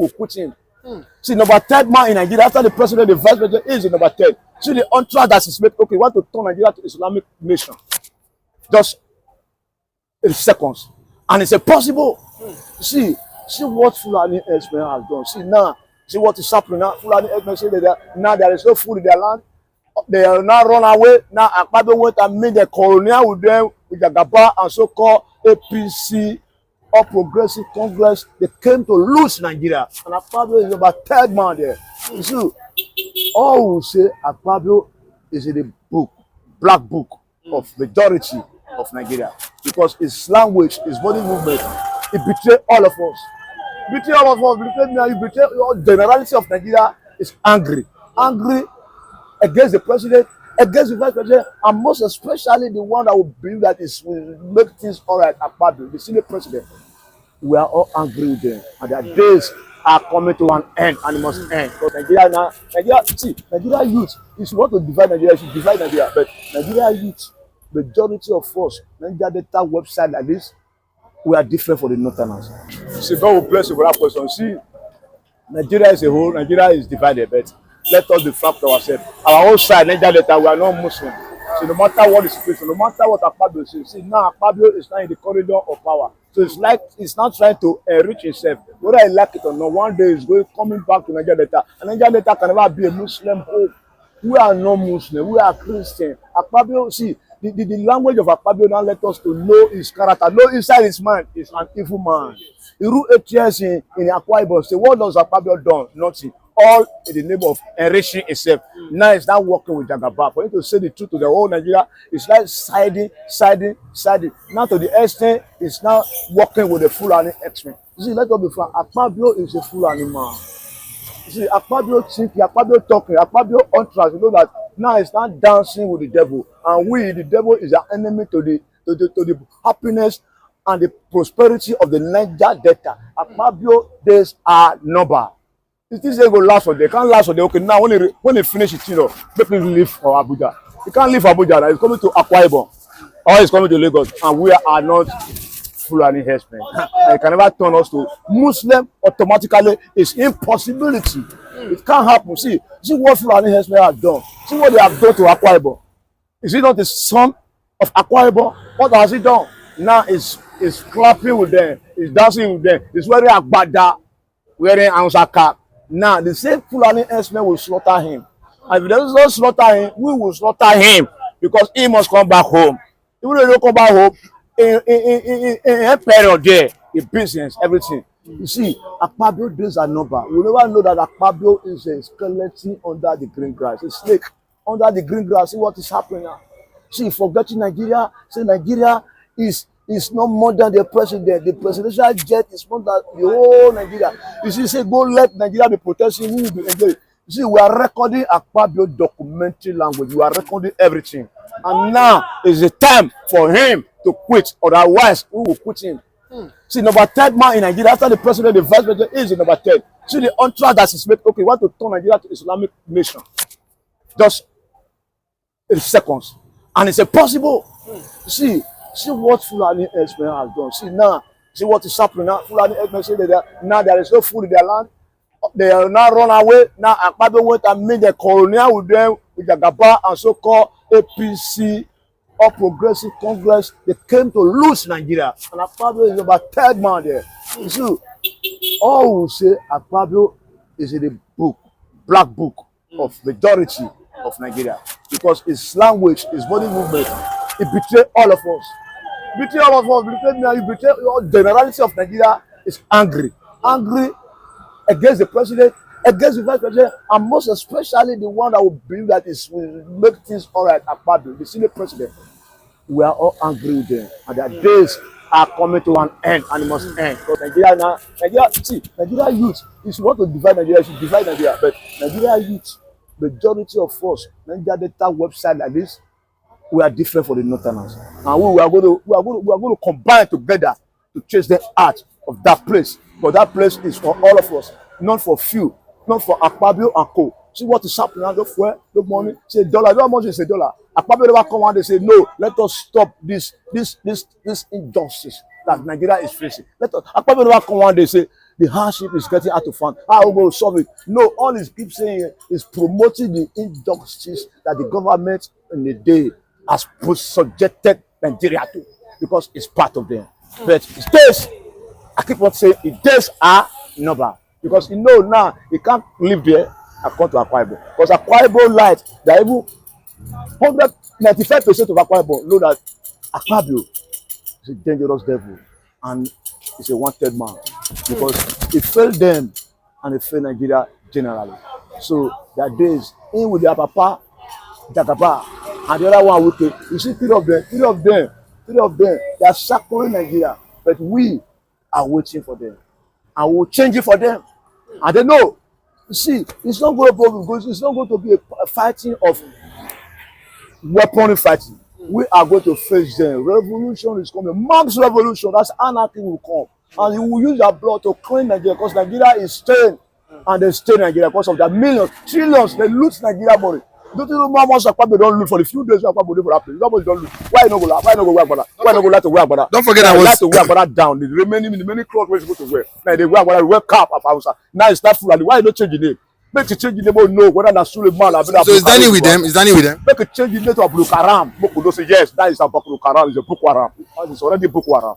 will quit him. See, number 10 man in Nigeria after the president, the vice president is the number 10. See the entourage that is made. Okay, want to turn Nigeria to Islamic nation. Just in seconds. And it's impossible. See what Fulani X-Men has done. See what is happening now. Fulani X-Men say that now there is no food in their land. They are now run away. Now Akpabio went and made the colonial with them, with the Gaba and so-called APC, All Progressive Congress. They came to lose Nigeria. And Akpabio is about 3rd man there. You see, all will say Akpabio is in the book, black book of majority of Nigeria. Because his language, his body movement, it betrayed all of us. Betray all of us, betray me, you betray the generality of Nigeria is angry. Angry against the president, against the vice president, and most especially the one that will believe that it will make things all right at Akpabio, the Senate president. We are all angry with them, and their days are coming to an end, and it must end. Because Nigeria youth, if you want to divide Nigeria, you should divide Nigeria. But Nigeria youth, majority of us, Nigeria data website like this, we are different for the northerners. See, God will bless you for that question. See, Nigeria as a whole, Nigeria is divided, but let us be frank to ourselves. Our own side, Nigeria data, we are not Muslim. So no matter what the situation, no matter what Akpabio says, see now Akpabio is now in the corridor of power. So it's like he's not trying to enrich himself. Whether I like it or not, one day he's coming back to Nigeria data. And Nigeria data can never be a Muslim home. We are not Muslim, we are Christian. Akpabio, see, the language of Akpabio now let us to know his character. Know inside his mind, he's an evil man. He ruled 8 years in Akwa Ibom. Say, what does Akpabio done? Nothing. All in the name of enriching himself. Now he's not working with Jagaba. For him to say the truth to the whole Nigeria, it's like siding. Now to the extent, it's now working with the Fulani X-Men. You see, let us be frank. Akpabio is a Fulani man. You see, Akpabio thinking, Akpabio talking, Akpabio entourage. You know that now he's not dancing with the devil. And the devil is an enemy to the happiness and the prosperity of the Niger Delta. Akpabio days are number. It is going to last for them. They can't last for them. Okay, now when they finish it, make him leave for Abuja. He can't leave for Abuja. He's coming to Akwa Ibom or he's coming to Lagos, and we are not Fulani herdsmen. They can never turn us to Muslim automatically. It's impossibility. It can't happen. See what Fulani herdsmen have done. See what they have done to Akwa Ibom. Is he not the son of Akwa Ibom? What has he done? Now he's clapping with them. He's dancing with them. He's wearing agbada, wearing ansaka. Now, the same Fulani herdsmen will slaughter him. And if they don't slaughter him, we will slaughter him because he must come back home. Even if he don't come back home, in period there, in business, everything. You see, Akpabio days are number. We never know that Akpabio is a skeleton under the green grass, a snake under the green grass. See what is happening now. See, forgetting Nigeria, say Nigeria is no more than the president. The presidential jet is more than the whole Nigeria. You see, say, go let Nigeria be protesting. We will be enjoying. You see, we are recording Akpabio documentary language. We are recording everything. And now is the time for him to quit. Otherwise, we will quit him. See, number 10 man in Nigeria after the president, the vice president is the number 10. See the entourage that is made. Okay, want to turn Nigeria to Islamic nation. Just in seconds. And it's impossible. See what Fulani X-Men has done. See what is happening now. Fulani X-Men say that now there is no food in their land. They are now run away. Now Akpabio went and made the colonial with them, with the Gaba and so-called APC, All Progressive Congress. They came to lose Nigeria. And Akpabio is about 3rd man there. You see, all will say Akpabio is in the book, black book of majority of Nigeria. Because his language, his body movement, it betrayed all of us. Betray all of us, betray me, you betray the generality of Nigeria is angry. Angry against the president, against the vice president, and most especially the one that will believe that it will make things all right at Akpabio, the Senate president. We are all angry with them. And their days are coming to an end, and it must end. Because Nigeria youth, if you want to divide Nigeria, you should divide Nigeria. But Nigeria youth, majority of us, Nigeria data website like this, we are different for the northerners, and we are going to combine together to chase the heart of that place. But that place is for all of us, not for few, not for Akpabio and co. See what is happening now. The money, say dollar. How much is a dollar? Akpabio never come and they say no. Let us stop this injustice that Nigeria is facing. Akpabio never come and they say The hardship is getting out of hand. How are we going to solve it? No, all he keeps saying is promoting the injustice that the government in the day has subjected Nigeria to, because it's part of them. But states, I keep on saying, it days are number, because you know now he can't live there and come to Akpabio, because Akpabio light, that even 195% of Akpabio know that Akpabio is a dangerous devil and he's a wanted man, because he failed them and he failed Nigeria generally. So there are days in with their papa, Jagaba, and the other one with it. You see three of them, they are shackling Nigeria, but we are waiting for them, and we'll change it for them. And they know, you see, it's not going to be a fighting of weaponry fighting. We are going to face them. Revolution is coming. Mass revolution, that's anarchy will come. And you will use their blood to clean Nigeria, because Nigeria is stained. And they stay in Nigeria because of their millions, trillions, they loot Nigeria money. Don't you know how much Akpabio don't loot for the few days Akpabio do for that place? Nobody don't loot. Why no go like? Why no go wear Agbada? Why no go like to wear Agbada? Don't forget I was like to wear Agbada down. The remaining clothes where you go to wear. Now they wear Agbada, wear cap of Hausa. Now it's not full. Why you don't change the name? Make you change the name. Oh no, whether that's Suleiman or so is Danny with them? Is Danny with them? Make you change the name to Abdul Karam. Mokudo say yes, that is Abdul Karam. It's a Boko Haram. It's already Boko Haram.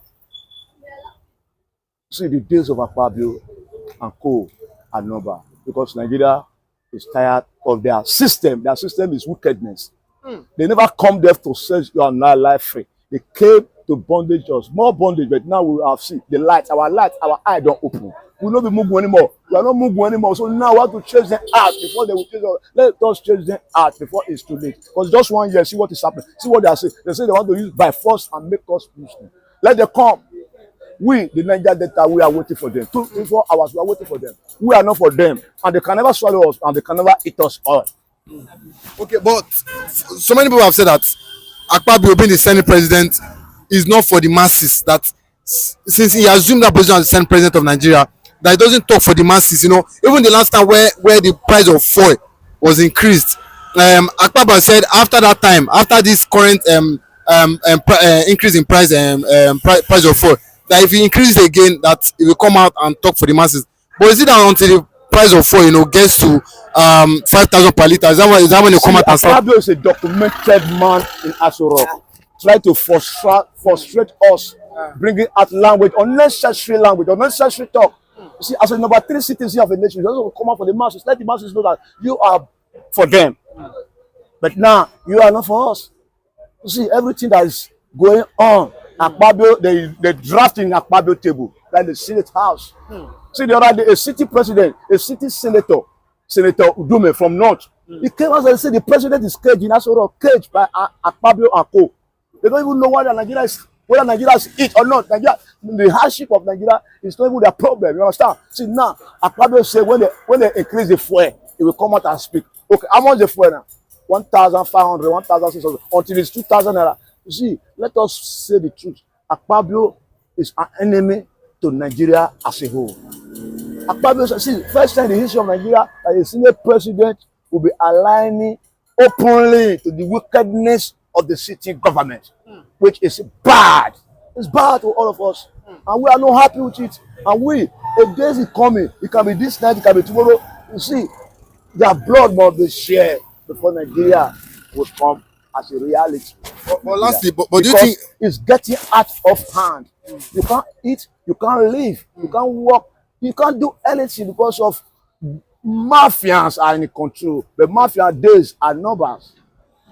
See, the days of Akpabio and co are number, because Nigeria is tired of their system. Their system is wickedness. They never come there to set your life free. They came to bondage us, more bondage, but now we have seen the light, our eye don't open. We will not be Mugu anymore. We are not Mugu anymore. So now we have to chase them out before they will chase us. Let us chase them out before it's too late. Because just 1 year, see what is happening. See what they are saying. They say they want to use by force and make us Muslim. Let them come. We, the Niger Delta, we are waiting for them. 24 hours, we are waiting for them. We are not for them. And they can never swallow us, and they can never eat us all. Okay, but so many people have said that Akpabio being the Senate president is not for the masses. That since he assumed that position as the Senate president of Nigeria, that he doesn't talk for the masses. You know, even the last time where the price of fuel was increased, Akpabio said after that time, after this current increase in price of fuel, that if he increases again, that he will come out and talk for the masses. But is it that until the price of fuel, you know, gets to 5,000 per liter? Is that when you come out and start? Akpabio is a documented man in Aso Rock, try to frustrate us, bringing out unnecessary talk. You see, as a number 3 citizen of a nation, you don't come out for the masses. Let the masses know that you are for them, but now you are not for us. You see, everything that is going on, Akpabio, they draft in Akpabio table, like the Senate House. See, the other day, a city president, a city senator, Senator Udume from North, he came out and said the president is caged in Aso Rock, caged by Akpabio and co. They don't even know whether Nigeria is it or not. Nigeria, the hardship of Nigeria is not even their problem. You understand? See, now Akpabio say when they increase the fuel, he will come out and speak. Okay, how much the fuel now? 1,500, 1,600, until it's 2,000 naira. You see, let us say the truth. Akpabio is an enemy to Nigeria as a whole. Akpabio, see, first time in the history of Nigeria that a senior president will be aligning openly to the wickedness of the sitting government, which is bad. It's bad to all of us, and we are not happy with it. And we, a day is coming, it can be this night, it can be tomorrow. You see, their blood must be shared before Nigeria will come as a reality. But lastly, but do you think it's getting out of hand? You can't eat, you can't live, you can't walk, you can't do anything because of mafians are in control. The mafia days are numbers.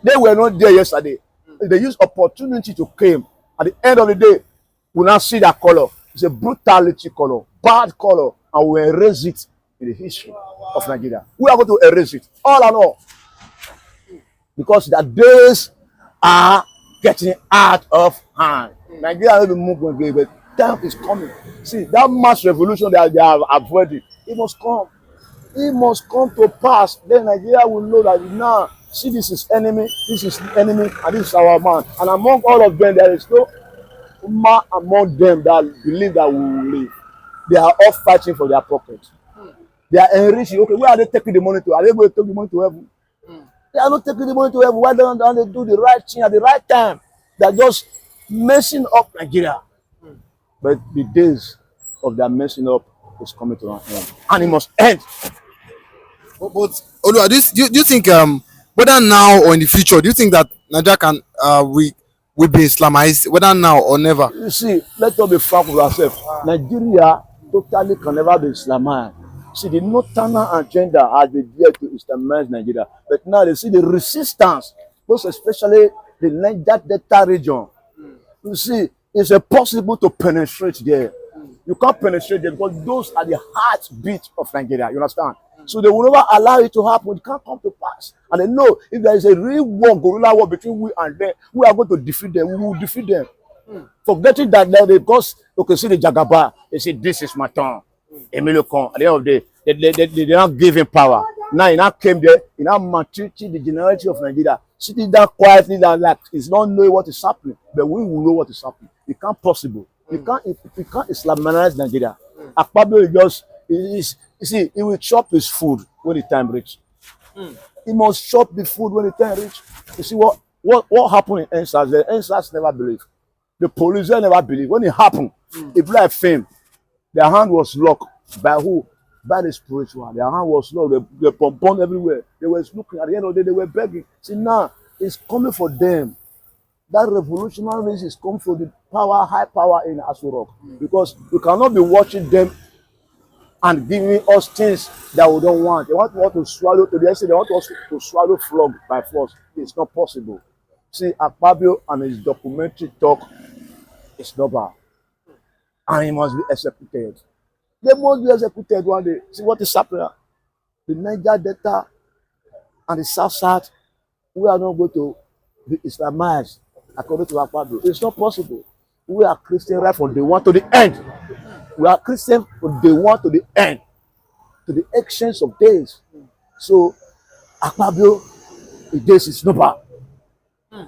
They were not there yesterday. They use opportunity to claim. At the end of the day, we now see that color. It's a brutality color, bad color, and we erase it in the history of Nigeria. We are going to erase it, all and all. Because the days are getting out of hand. Nigeria will be moving, but time is coming. See, that mass revolution that they have avoided, it must come. It must come to pass. Then Nigeria will know that now, see, this is enemy, and this is our man. And among all of them, there is no man among them that believe that we will live. They are all fighting for their pocket. They are enriching. Okay, where are they taking the money to? Are they going to take the money to heaven? They are not taking the money to heaven. Why don't they do the right thing at the right time? They are just messing up Nigeria. But the days of their messing up is coming to an end. And it must end. But Olua, do you think whether now or in the future, do you think that Nigeria can will be Islamized, whether now or never? You see, let us be frank with ourselves. Nigeria totally can never be Islamized. See, the northern agenda has been there to Islamize Nigeria. But now they see the resistance, most especially the Niger Delta region. You see, it's impossible to penetrate there. You can't penetrate there because those are the heartbeat of Nigeria. You understand? So they will never allow it to happen. It can't come to pass. And they know if there is a real war, guerrilla war between we and them, we are going to defeat them. We will defeat them. Forgetting that now because okay, see the Jagaba, they say this is my turn. Emilio Con, at the end of the day, they not give him power. Now he now came there, he now maltreated the generality of Nigeria, sitting down quietly, that like he's not knowing what is happening, but we will know what is happening. It can't possible. You can't Islamize Nigeria. Akpabio just you see, he will chop his food when the time reach. He must chop the food when the time reach. You see what happened in NSAS? The NSAS never believe. The police never believe. When it happened, it like fame. Their hand was locked by who? By the spiritual. Their hand was locked. They pumped everywhere. They were looking. At the end of the day, they were begging. See, now it's coming for them. That revolutionary race is coming for the power, high power in Asurok. Because we cannot be watching them and giving us things that we don't want. They want to swallow. They want us to swallow frog by force. It's not possible. See, Akpabio and his documentary talk is not bad. And he must be executed. They must be executed one day. See what is happening? The Niger Delta and the South, we are not going to be Islamized according to Akpabio. It's not possible. We are Christian right from day one to the end. We are Christian from day one to the end, to the exchange of days. So Akpabio, this is not bad.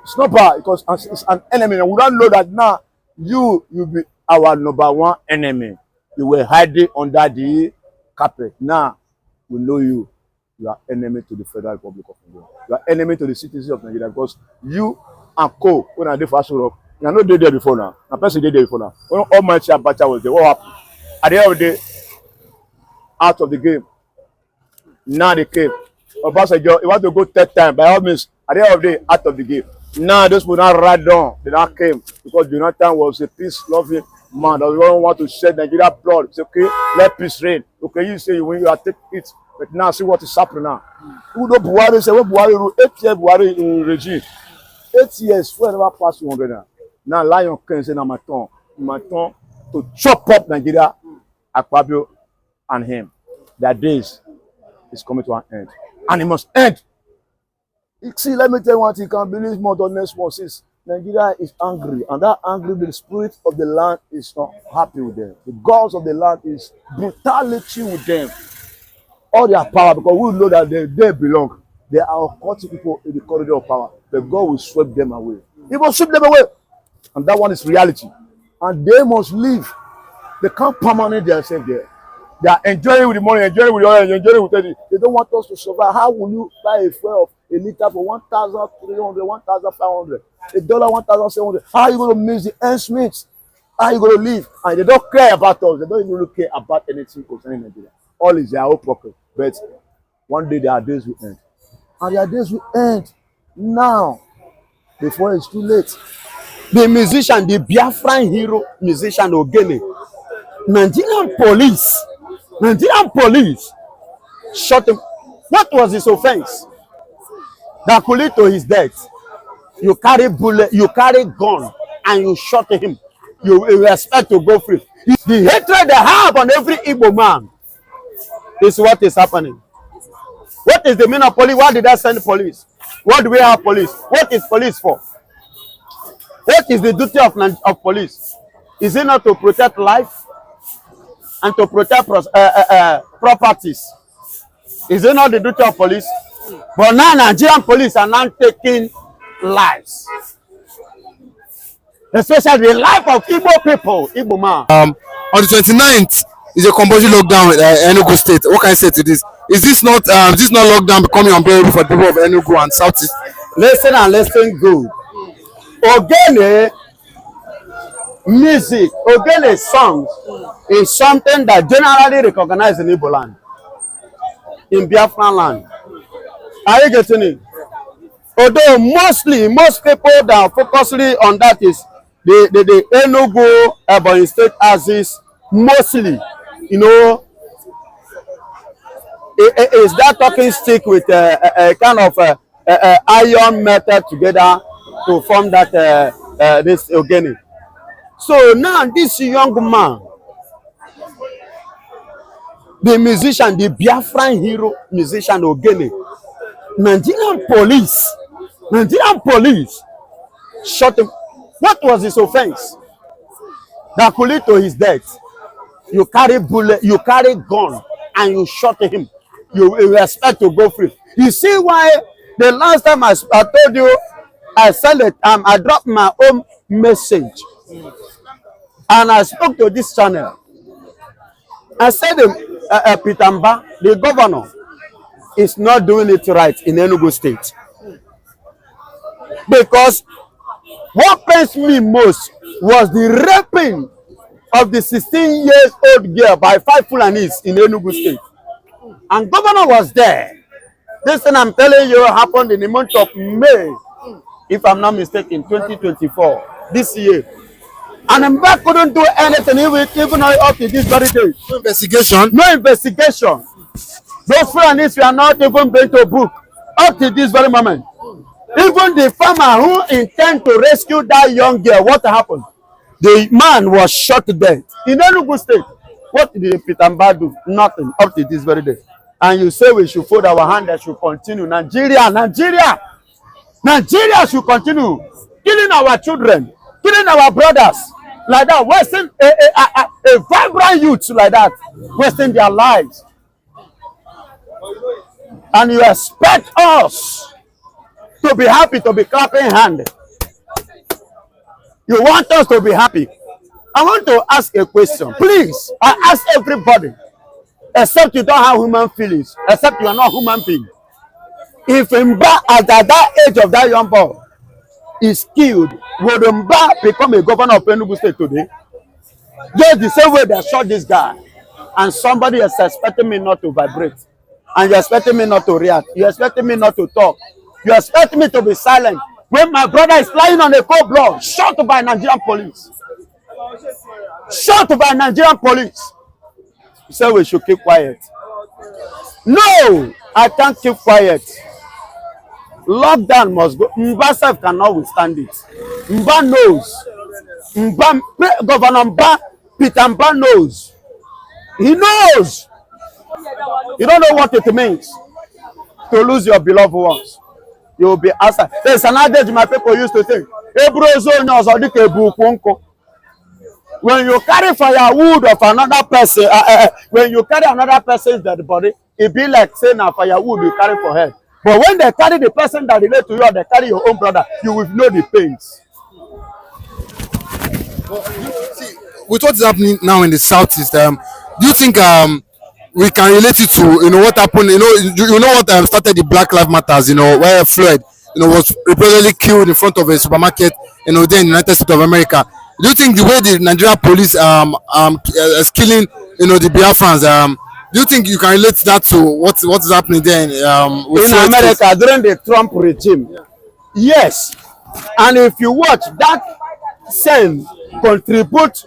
It's not bad because it's an enemy. And we don't know that now you be our number one enemy. You were hiding under the carpet. Now we know you. You are enemy to the Federal Republic of Nigeria. You are enemy to the citizens of Nigeria because you and co when I did fast Europe, you are not there before now. The person did there before now. When Almighty Abacha was there, what happened? At the end of the day, out of the game. Now they came. Obasanjo, you want to go third time, by all means, at the end of the day, out of the game. Now those people not right down. They not came because Jonathan was a peace-loving man. That don't want to shed Nigeria blood. It's okay, let peace reign. Okay, you say when you are taking it, but now see what is happening now. Who know Buhari say when Buhari rule 8 years Buhari in regime. 8 years, we never pass 200 now. Now Lion can say now my turn to chop up Nigeria, Akpabio and him. Their days is coming to an end. And it must end. See, let me tell you one thing, you can believe more than next one since Nigeria is angry, and that angry, the spirit of the land is not happy with them. The gods of the land is brutality with them. All their power, because we know that they belong. They are cutting people in the corridor of power. The God will sweep them away. He will sweep them away. And that one is reality. And they must leave. They can't permanent themselves there. They are enjoying with the money, enjoying with the oil, enjoying with it. They don't want us to survive. How will you buy a fuel of a liter for 1,300, 1,500, $1, 1,700? How are you going to mix the ends meet? How are you going to live? And they don't care about us. They don't even care about anything concerning Nigeria. All is their own pocket. But one day their days will end. And their days will end now, before it's too late. The musician, the Biafran hero musician Ogene, Nigerian police shot him. What was his offense that could lead to his death? You carry bullet, you carry gun, and you shot him. You expect to go free. The hatred they have on every Igbo man is what is happening. What is the meaning of police? Why did I send police? What do we have police? What is police for? What is the duty of police? Is it not to protect life and to protect properties? Is it not the duty of police? But now Nigerian police are now taking lives, especially the life of Igbo people, Igbo man. On the 29th is a compulsory lockdown in Enugu State. What can I say to this? Is this not lockdown becoming unbearable for the people of Enugu and Southeast? Listen and listen good. Ogene music, ogene songs is something that generally recognized in Igbo land, in Biafran land. Are you getting it? Although mostly, most people that are focusing on that is the Enugu Ebonyi state axis, mostly, you know, is that talking stick with a kind of iron metal together to form that this ogene. So now this young man, the musician, the Biafran hero musician ogene, Nigerian police shot him. What was his offense that could lead to his death? You carry bullet, you carry gun, and you shot him. You expect to go free. You see why the last time I told you, I said it, I dropped my own message, and I spoke to this channel. I said, Pitamba, the governor, is not doing it right in Enugu state. Because what pains me most was the raping of the 16-year-old girl by 5 Fulanis in Enugu state. And governor was there. This thing I'm telling you happened in the month of May, if I'm not mistaken, 2024, this year. And Mba couldn't do anything even up to this very day. No investigation? No investigation. Those Fulanis were not even going to book up to this very moment. Even the farmer who intend to rescue that young girl, what happened? The man was shot dead in Enugu state. What did Pitamba do? Nothing up to this very day. And you say we should fold our hand and should continue. Nigeria should continue killing our children, killing our brothers like that, wasting a vibrant youth like that, wasting their lives. And you expect us to be happy, to be clapping hand. You want us to be happy. I want to ask a question. Please, I ask everybody, except you don't have human feelings, except you are not human being. If Mba at that age of that young boy is killed, would Mba become a governor of Enugu state today? Just the same way they shot this guy. And somebody is expecting me not to vibrate. And you're expecting me not to react. You're expecting me not to talk. You expect me to be silent when my brother is lying on a cold blood, shot by Nigerian police. Shot by Nigerian police. You say we should keep quiet. No, I can't keep quiet. Lockdown must go. Mba self cannot withstand it. Mba knows. Governor Mba, Peter Mba knows. He knows. You don't know what it means to lose your beloved ones. You will be asked. There's an adage my people used to say. When you carry firewood of another person, when you carry another person's dead body, it be like saying a firewood you carry for head. But when they carry the person that relate to you, or they carry your own brother, you will know the pains. See, with what's happening now in the southeast, do you think we can relate it to what happened? You know what started the Black Lives Matters? Where Floyd was reportedly killed in front of a supermarket. There in the United States of America. Do you think the way the Nigerian police is killing the Biafrans? Do you think you can relate that to what is happening there in America during the Trump regime? Yeah. Yes, and if you watch that scene, contribute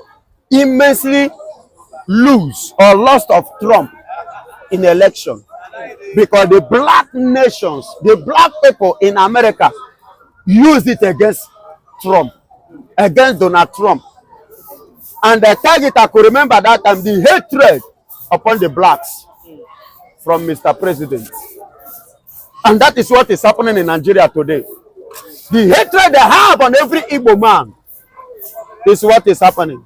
immensely lose or loss of Trump in the election, because the black nations, the black people in America used it against Trump, against Donald Trump. And the target, I could remember that time, the hatred upon the blacks from Mr. President. And that is what is happening in Nigeria today. The hatred they have on every Igbo man is what is happening.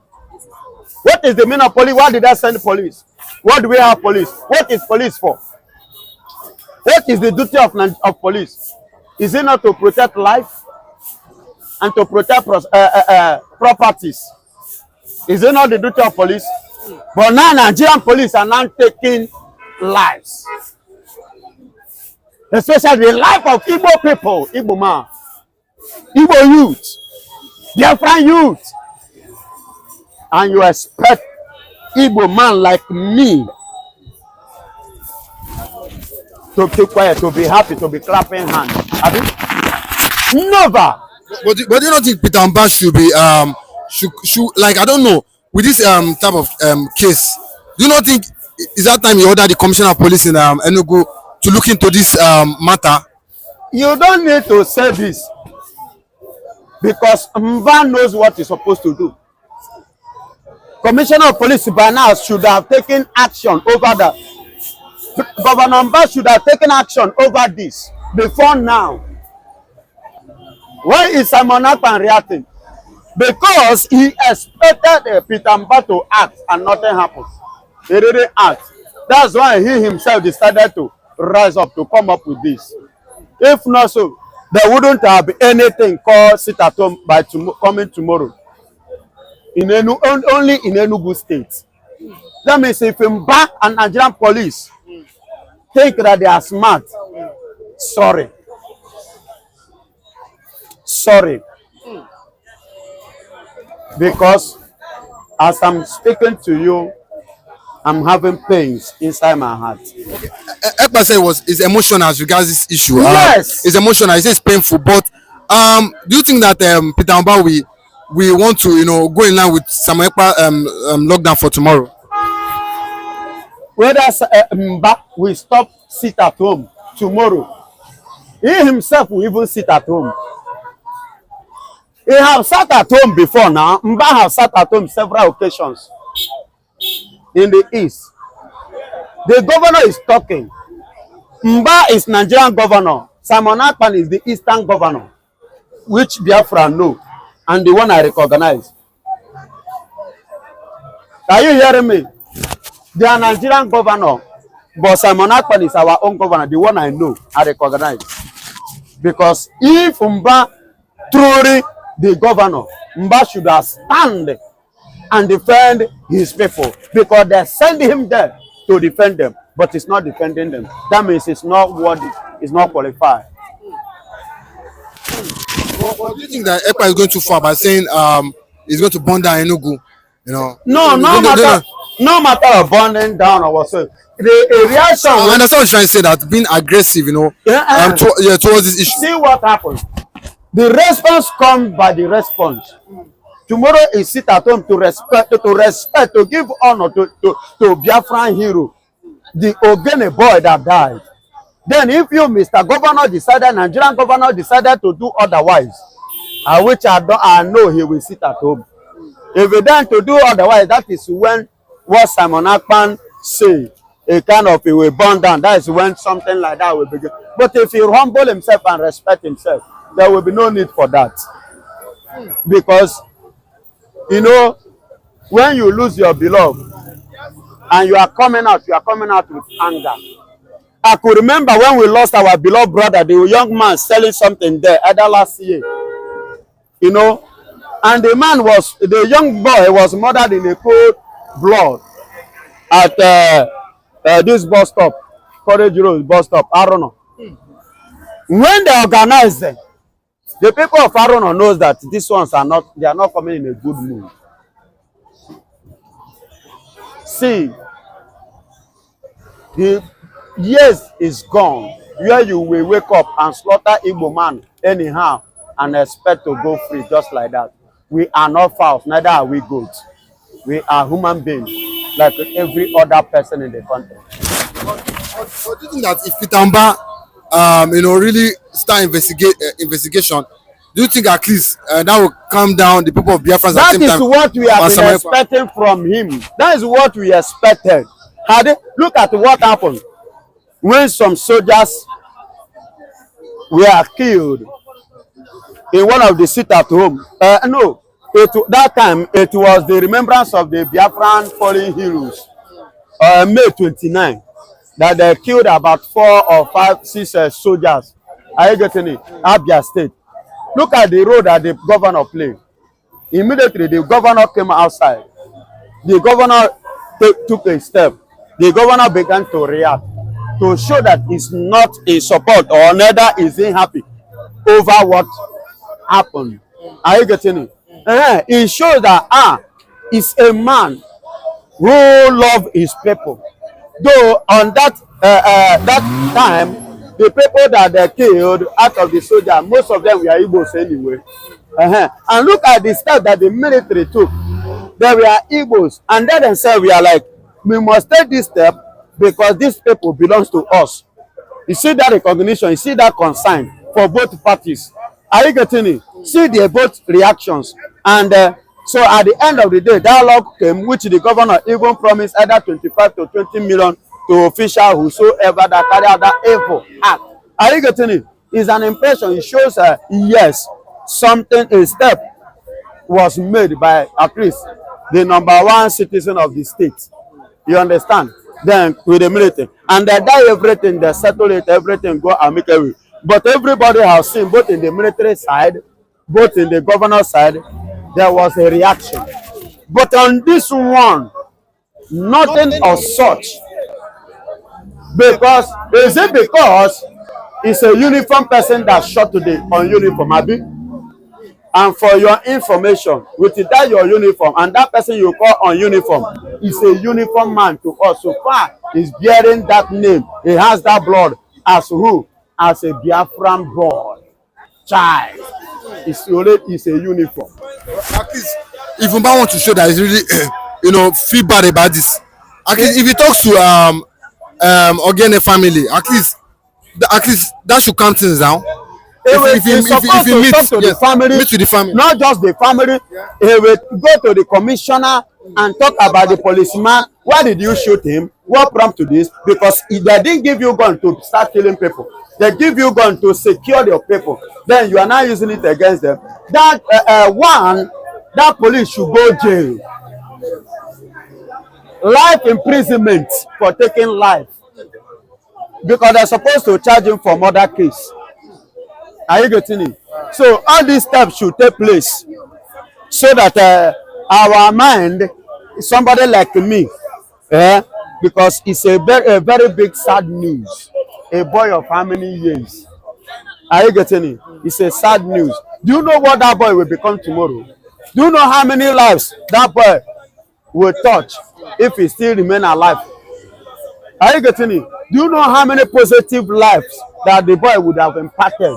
What is the meaning of police? Why did I send police? What do we have police? What is police for? What is the duty of police? Is it not to protect life and to protect properties? Is it not the duty of police? But now Nigerian police are now taking lives. Especially the life of Igbo people, Igbo man, Igbo youth, Biafran youth. and you expect Igbo man like me to keep quiet, to be happy, to be clapping hands. Never. But do you not think Peter Mbah should be should like, I don't know, with this type of case? Do you not think is that time you order the commissioner of police in Enugu to look into this matter? You don't need to say this because Mbah knows what he's supposed to do. Commissioner of police by now should have taken action over that. Governor Mbah should have taken action over this before now. Why is Simon Akpan reacting? Because he expected Peter Mbah to act and nothing happened. He didn't act. That's why he himself decided to rise up to come up with this. If not so, there wouldn't have been anything called sit at home by coming tomorrow. Only in Enugu state. That means if Mbah and Nigerian police think that they are smart, sorry. Sorry. Because as I'm speaking to you, I'm having pains inside my heart. Ekpa said is emotional as regards this issue. Yes. It's emotional. He says it's painful. But do you think that Peter Mbah we want to, go in line with some Ekpa lockdown for tomorrow? Whether Mbah will stop sit at home tomorrow, he himself will even sit at home. He have sat at home before now. Mbah have sat at home several occasions in the east. The governor is talking. Mbah is Nigerian governor. Simon Akpan is the eastern governor, which Biafrans know, and the one I recognize. Are you hearing me? They are Nigerian governor, but Simon Akpan is our own governor, the one I know, I recognize. Because if Mbah truly the governor, Mbah should have stand and defend his people, because they send him there to defend them, but he's not defending them. That means it's not worthy, it's not qualified. Well, do you think that Ekpa is going too far by saying he's going to burn down Enugu? No matter of burning down or whatsoever. The reaction. I understand what you're trying to say, that being aggressive, towards this issue. See what happens. The response comes by the response. Tomorrow is sit at home to respect, to give honor to Biafran hero, the Ogene boy that died. Then if you, Mr. Governor, Nigerian governor decided to do otherwise, which I know he will sit at home. If he then to do otherwise, that is when what Simon Akpan say, a kind of he will burn down. That is when something like that will begin. But if he humble himself and respect himself, there will be no need for that. Because, when you lose your beloved and you are coming out with anger. I could remember when we lost our beloved brother, the young man selling something there, either last year. And the young boy was murdered in a cold blood at this bus stop, Courage Road bus stop, Arono. When they organized them, the people of Arono knows that these ones are not coming in a good mood. See, the years is gone where you will wake up and slaughter Igbo man anyhow and expect to go free just like that. We are not fowls, neither are we goats. We are human beings like every other person in the country. But do you think that if Peter Mbah, really start investigation, do you think at least that will calm down the people of Biafrans? That is what we have been expecting from him. That is what we expected. Look at what happened when some soldiers were killed in one of the sit at home. That time it was the remembrance of the Biafran fallen heroes. May 29, that they killed about 4 or 5, 6 soldiers. Are you getting it? Abia State. Look at the role that the governor played. Immediately, the governor came outside. The governor took a step. The governor began to react to show that he's not in support or neither is he happy over what happened. Are you getting it? It shows that is a man who love his people. Though on that time, the people that they killed out of the soldier, most of them were Igbos anyway. And look at the step that the military took. They were Igbos, and they themselves were like, we must take this step because these people belongs to us. You see that recognition, you see that concern for both parties. Are you getting it? See the both reactions. And so at the end of the day, dialogue came, which the governor even promised either 25 to 20 million to officials whosoever that carry out that evil act. Are you getting it? It's an impression. It shows yes, something, a step was made by at least the #1 citizen of the state. You understand? Then with the military. And they die everything, they settle it, everything go amicably. But everybody has seen, both in the military side, both in the governor side, there was a reaction. But on this one, nothing of such. Because, is it because it's a uniform person that shot today on uniform, Abi? And for your information, with that your uniform, and that person you call on uniform is a uniform man to us. So far, he's bearing that name. He has that blood as who? As a Biafran boy. Child. It's a uniform. At least, if Umba want to show that he's really, feel bad about this, at least if he talks to Ogene family, at least that should calm things down. If he meets the family, meet with the family, not just the family, he will go to the commissioner and talk about the policeman. Why did you shoot him? What prompted this? Because if they didn't give you gun to start killing people, they give you gun to secure your people. Then you are now using it against them. That police should go jail. Life imprisonment for taking life. Because they're supposed to charge him for murder case. Are you getting it? So all these steps should take place so that our mind, somebody like me, because it's a very big sad news. A boy of how many years? Are you getting it? It's a sad news. Do you know what that boy will become tomorrow? Do you know how many lives that boy will touch if he still remain alive? Are you getting it? Do you know how many positive lives that the boy would have impacted?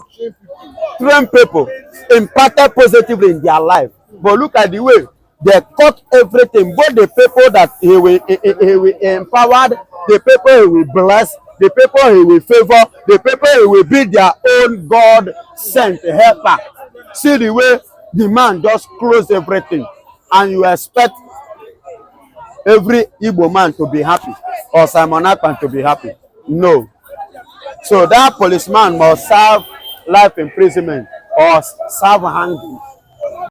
Train people impacted positively in their life. But look at the way they cut everything. Both the people that he will empowered, the people he will bless, the people he will favor, the people he will be their own God sent helper. See the way the man just close everything, and you expect every Igbo man to be happy or Simon Akpan to be happy. No. So that policeman must serve life imprisonment or serve hanging.